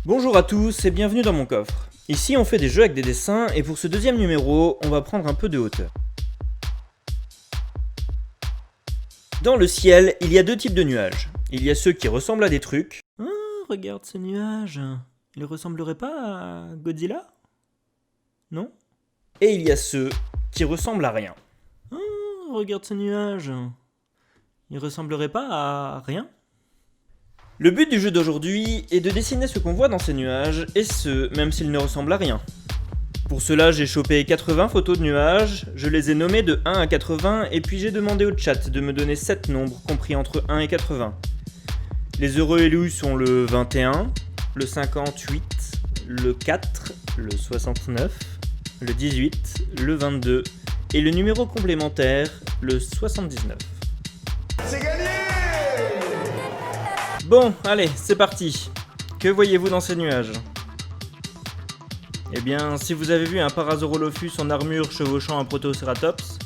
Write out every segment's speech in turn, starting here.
Bonjour à tous et bienvenue dans mon coffre. Ici on fait des jeux avec des dessins et pour ce deuxième numéro, on va prendre un peu de hauteur. Dans le ciel, il y a deux types de nuages. Il y a ceux qui ressemblent à des trucs. Ah, regarde ce nuage. Il ressemblerait pas à Godzilla? Non? Et il y a ceux qui ressemblent à rien. Ah, regarde ce nuage. Il ressemblerait pas à rien? Le but du jeu d'aujourd'hui est de dessiner ce qu'on voit dans ces nuages, et ce, même s'ils ne ressemblent à rien. Pour cela, j'ai chopé 80 photos de nuages, je les ai nommées de 1 à 80, et puis j'ai demandé au chat de me donner 7 nombres compris entre 1 et 80. Les heureux élus sont le 21, le 58, le 4, le 69, le 18, le 22, et le numéro complémentaire, le 79. C'est gagné! Bon, allez, c'est parti. Que voyez-vous dans ces nuages? Eh bien, si vous avez vu un Parasaurolophus en armure chevauchant un Protoceratops,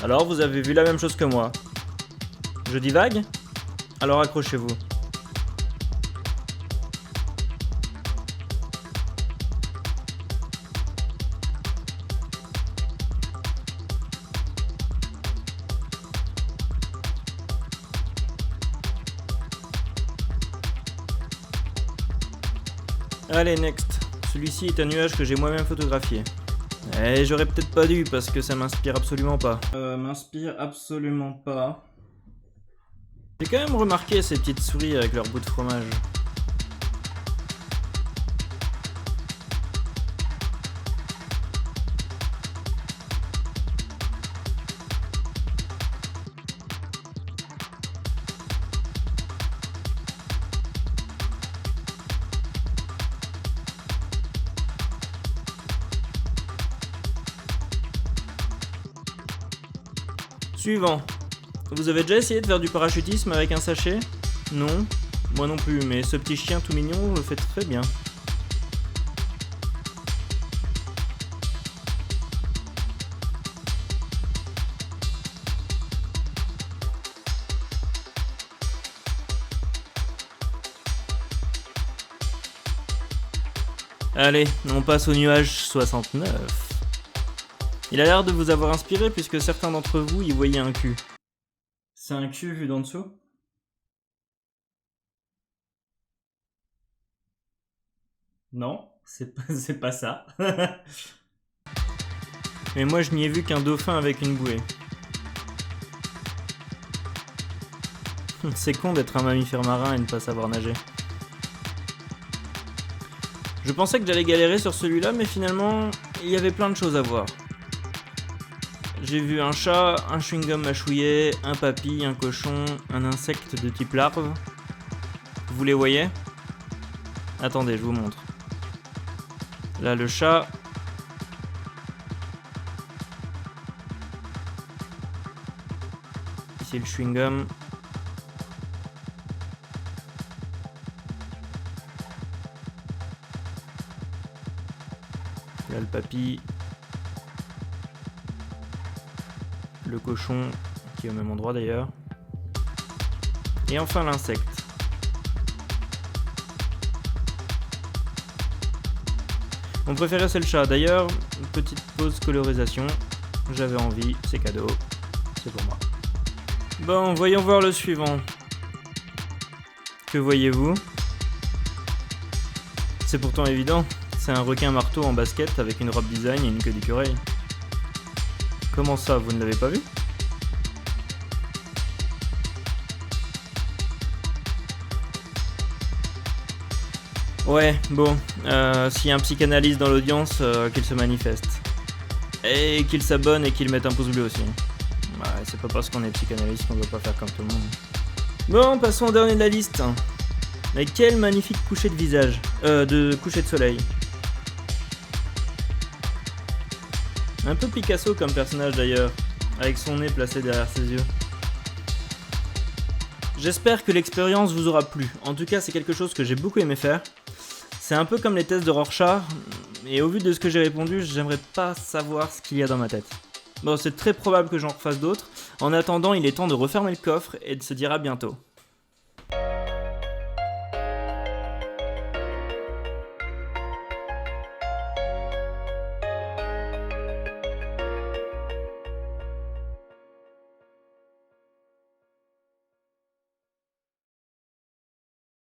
alors vous avez vu la même chose que moi. Je divague? Alors accrochez-vous. Allez, next. Celui-ci est un nuage que j'ai moi-même photographié. Et j'aurais peut-être pas dû parce que ça m'inspire absolument pas. J'ai quand même remarqué ces petites souris avec leur bout de fromage. Suivant. Vous avez déjà essayé de faire du parachutisme avec un sachet? Non? Moi non plus, mais ce petit chien tout mignon le fait très bien. Allez, on passe au nuage 69. Il a l'air de vous avoir inspiré puisque certains d'entre vous y voyaient un cul. C'est un cul vu d'en dessous? Non, c'est pas ça. Mais moi je n'y ai vu qu'un dauphin avec une bouée. C'est con d'être un mammifère marin et ne pas savoir nager. Je pensais que j'allais galérer sur celui-là, mais finalement, il y avait plein de choses à voir. J'ai vu un chat, un chewing-gum mâchouillé, un papy, un cochon, un insecte de type larve. Vous les voyez? Attendez, je vous montre. Là, le chat. Ici, le chewing-gum. Là, le papy. Le cochon, qui est au même endroit d'ailleurs. Et enfin l'insecte. Mon préféré c'est le chat. D'ailleurs, petite pause colorisation. J'avais envie, c'est cadeau. C'est pour moi. Bon, voyons voir le suivant. Que voyez-vous? C'est pourtant évident. C'est un requin marteau en basket avec une robe design et une queue d'écureuil. Comment ça, vous ne l'avez pas vu? Ouais, bon, s'il y a un psychanalyste dans l'audience, qu'il se manifeste. Et qu'il s'abonne et qu'il mette un pouce bleu aussi. Ouais, c'est pas parce qu'on est psychanalyste qu'on doit pas faire comme tout le monde. Bon, passons au dernier de la liste. Mais quel magnifique coucher de visage. De coucher de soleil. Un peu Picasso comme personnage d'ailleurs, avec son nez placé derrière ses yeux. J'espère que l'expérience vous aura plu. En tout cas, c'est quelque chose que j'ai beaucoup aimé faire. C'est un peu comme les tests de Rorschach, et au vu de ce que j'ai répondu, j'aimerais pas savoir ce qu'il y a dans ma tête. Bon, c'est très probable que j'en refasse d'autres. En attendant, il est temps de refermer le coffre et de se dire à bientôt.